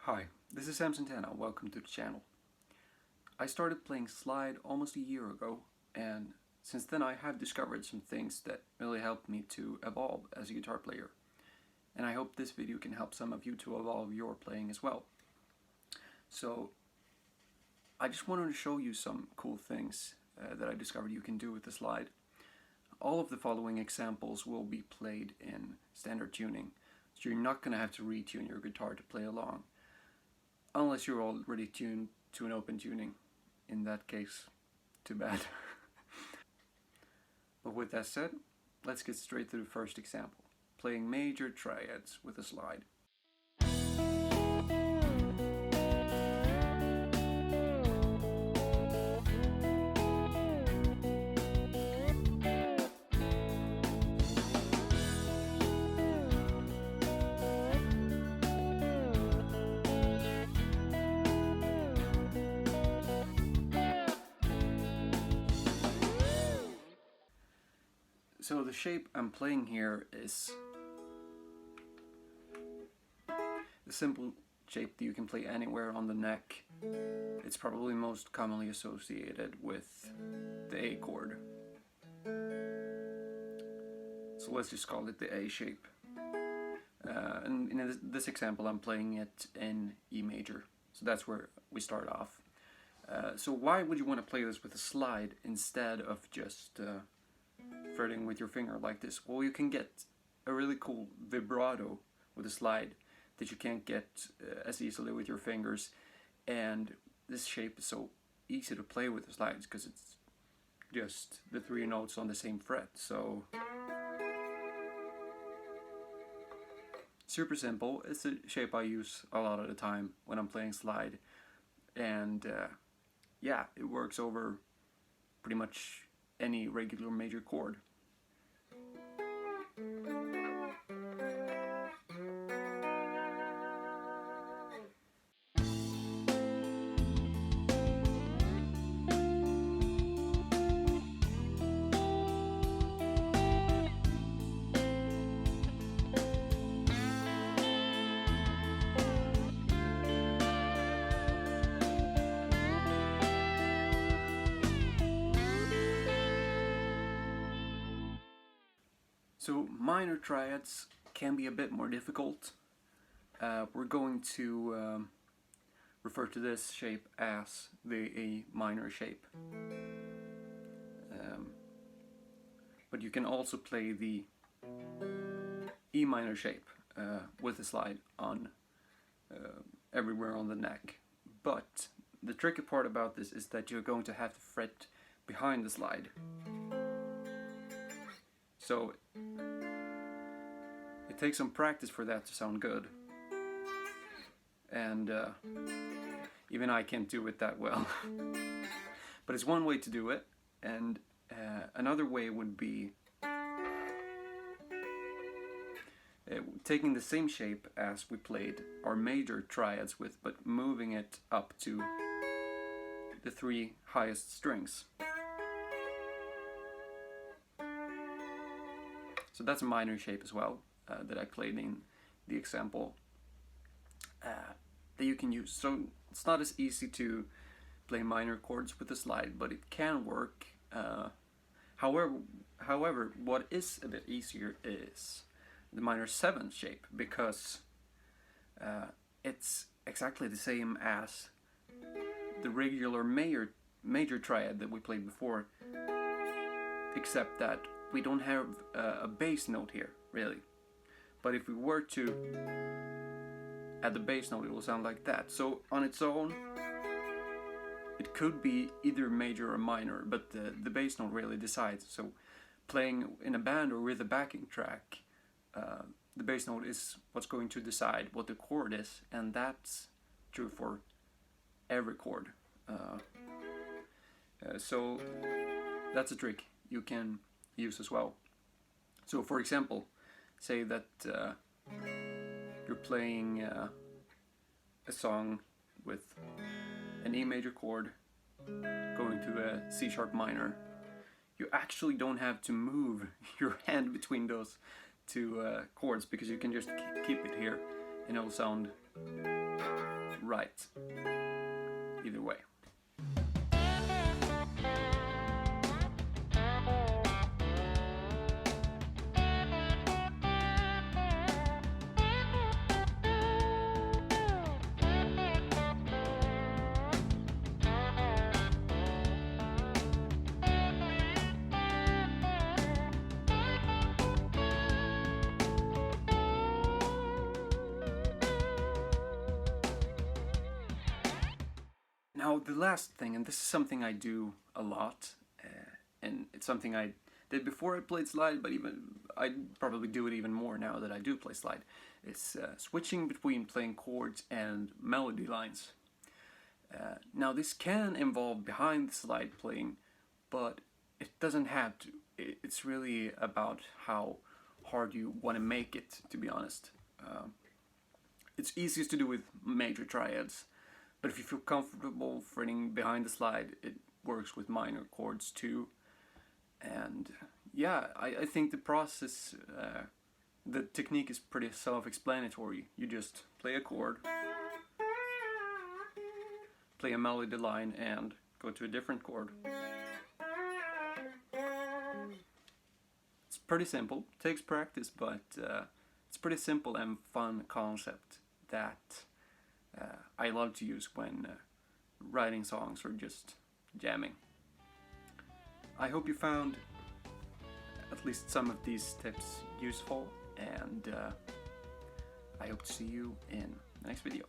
Hi, this is Sam Santana, welcome to the channel. I started playing slide almost a year ago, and since then I have discovered some things that really helped me to evolve as a guitar player. And I hope this video can help some of you to evolve your playing as well. So, I just wanted to show you some cool things that I discovered you can do with the slide. All of the following examples will be played in standard tuning, so you're not going to have to retune your guitar to play along. Unless you're already tuned to an open tuning. In that case, too bad. But with that said, let's get straight to the first example. Playing major triads with a slide. So the shape I'm playing here is the simple shape that you can play anywhere on the neck. It's probably most commonly associated with the A chord. So let's just call it the A shape. And in this example I'm playing it in E major. So that's where we start off. So why would you want to play this with a slide instead of just fretting with your finger like this? Well, you can get a really cool vibrato with a slide that you can't get as easily with your fingers, and this shape is so easy to play with the slides because it's just the three notes on the same fret, so super simple. It's a shape I use a lot of the time when I'm playing slide, and yeah, it works over pretty much any regular major chord. So minor triads can be a bit more difficult. We're going to refer to this shape as the A minor shape. But you can also play the E minor shape with a slide on everywhere on the neck. But the tricky part about this is that you're going to have to fret behind the slide. So it takes some practice for that to sound good, and even I can't do it that well. But it's one way to do it, and another way would be taking the same shape as we played our major triads with, but moving it up to the three highest strings. So that's a minor shape as well, that I played in the example that you can use. So it's not as easy to play minor chords with a slide, but it can work. However, what is a bit easier is the minor 7th shape, because it's exactly the same as the regular major triad that we played before, except that we don't have a bass note here, really. But if we were to add the bass note, it will sound like that. So on its own, it could be either major or minor, but the bass note really decides. So playing in a band or with a backing track, the bass note is what's going to decide what the chord is, and that's true for every chord. So that's a trick you can use as well. So for example, say that you're playing a song with an E major chord going to a C sharp minor. You actually don't have to move your hand between those two chords, because you can just keep it here and it'll sound right. Either way. Now the last thing, and this is something I do a lot, and it's something I did before I played slide, but even I probably do it even more now that I do play slide, is switching between playing chords and melody lines. Now this can involve behind the slide playing, but it doesn't have to. It's really about how hard you want to make it, to be honest. It's easiest to do with major triads, but if you feel comfortable fretting behind the slide, it works with minor chords too. And yeah, I think the process, the technique is pretty self-explanatory. You just play a chord, play a melody line, and go to a different chord. It's pretty simple, takes practice, but it's pretty simple and fun concept that I love to use when writing songs or just jamming. I hope you found at least some of these tips useful, and I hope to see you in the next video.